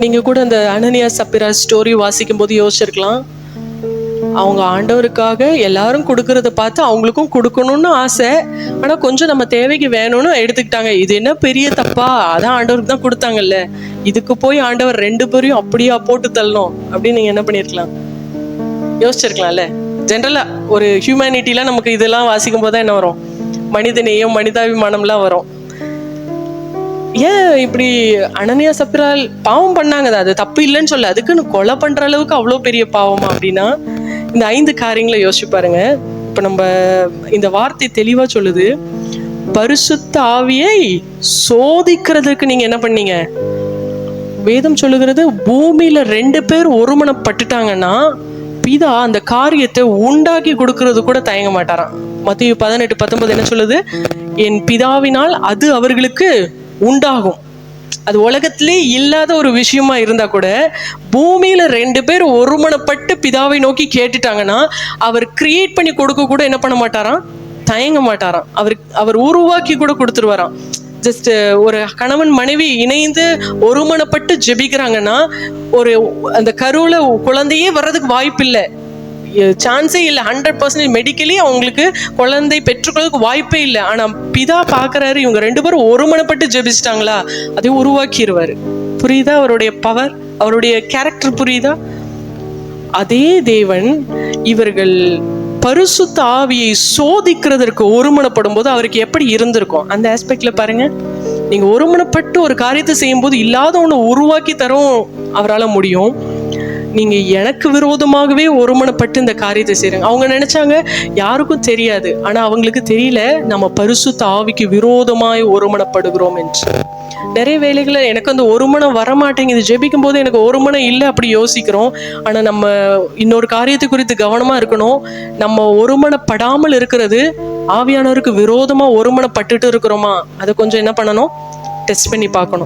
நீங்க கூட அந்த அனனியா சப்பிரா ஸ்டோரி வாசிக்கும் போது யோசிச்சிருக்கலாம், அவங்க ஆண்டவருக்காக எல்லாரும் கொடுக்கறத பார்த்து அவங்களுக்கும் கொடுக்கணும்னு ஆசை. ஆனா கொஞ்சம் நம்ம தேவைக்கு வேணும்னு எடுத்துக்கிட்டாங்க. இது என்ன பெரிய தப்பா? அதான் ஆண்டவருக்கு தான் கொடுத்தாங்கல்ல, இதுக்கு போய் ஆண்டவர் 2 பேரையும் அப்படியா போட்டு தள்ளணும் அப்படின்னு நீங்க என்ன பண்ணிருக்கலாம், யோசிச்சிருக்கலாம்ல. ஜென்ரலா ஒரு ஹியூமனிட்டிலாம் நமக்கு இதெல்லாம் வாசிக்கும் போது என்ன வரும்? மனிதநேயம், மனிதாபிமானம்லாம் வரும். ஏன் இப்படி அனனியா சப்பிரால் பாவம் பண்ணாங்க, அது தப்பு இல்லைன்னு சொல்ல, அதுக்குன்னு கொலை பண்ற அளவுக்கு அவ்வளோ பெரிய பாவமா அப்படின்னா? இந்த 5 காரியங்களை யோசிச்சு பாருங்க. இப்ப நம்ம இந்த வார்த்தை தெளிவா சொல்லுது, பரிசுத்த ஆவியை சோதிக்கிறதுக்கு நீங்க என்ன பண்ணீங்க? வேதம் சொல்லுகிறது, பூமியில 2 பேர் ஒருமனப்பட்டுட்டாங்கன்னா பிதா அந்த காரியத்தை உண்டாக்கி கொடுக்கறது கூட தயங்க மாட்டாராம். மத்தேயு 18:19 என்ன சொல்லுது? என் பிதாவினால் அது அவர்களுக்கு உண்டாகும். அது உலகத்திலே இல்லாத ஒரு விஷயமா இருந்தா கூட பூமியில 2 பேர் ஒருமனப்பட்டு பிதாவை நோக்கி கேட்டுட்டாங்கன்னா அவர் கிரியேட் பண்ணி கொடுக்க கூட என்ன பண்ண மாட்டாராம், தயங்க மாட்டாராம். அவர் உருவாக்கி கூட கொடுத்துருவாராம். ஜஸ்ட் ஒரு கணவன் மனைவி இணைந்து ஒருமனப்பட்டு ஜெபிக்கிறாங்கன்னா ஒரு அந்த கருவுல குழந்தையே வர்றதுக்கு வாய்ப்பு இல்லை, சான்ஸே இல்லை. 100% மெடிக்கலி அவங்களுக்கு குழந்தை பெற்றுக்கொள்றதுக்கு வாய்ப்பே இல்லை. ஆனா பிதா பாக்குறாரு, இவங்க 2 பேரும் ஒருமனப்பட்டு ஜெபிச்சிட்டாங்களா, அதை உருவாக்கிடுவாரு. புரியுதா அவருடைய பவர், அவருடைய கேரக்டர் புரியுதா? அதே தேவன் இவர்கள் பரிசுத்த ஆவியை சோதிக்கிறதற்கு ஒருமனப்படும் போது அவருக்கு எப்படி இருந்திருக்கும் அந்த ஆஸ்பெக்ட்ல பாருங்க. நீங்க ஒருமனப்பட்டு ஒரு காரியத்தை செய்யும் போது இல்லாத ஒண்ணு உருவாக்கி தரும் அவரால் முடியும். நீங்க எனக்கு விரோதமாகவே ஒருமனப்பட்டு இந்த காரியத்தை செய்றாங்க. அவங்க நினைச்சாங்க யாருக்கும் தெரியாது, ஆனா அவங்களுக்கு தெரியல நம்ம பரிசுத்த ஆவிக்கு விரோதமாய் ஒருமனப்படுகிறோம் என்று. நிறைய வேலைகளை எனக்கு அந்த ஒருமனம் வரமாட்டேங்குது, ஜெபிக்கும் போது எனக்கு ஒருமனம் இல்லை அப்படி யோசிக்கிறோம். ஆனா நம்ம இன்னொரு காரியத்தை குறித்து கவனமா இருக்கணும். நம்ம ஒருமனப்படாமல் இருக்கிறது ஆவியானவருக்கு விரோதமா ஒருமனப்பட்டுட்டு இருக்கிறோமா, அதை கொஞ்சம் என்ன பண்ணணும், டெஸ்ட் பண்ணி பார்க்கணும்.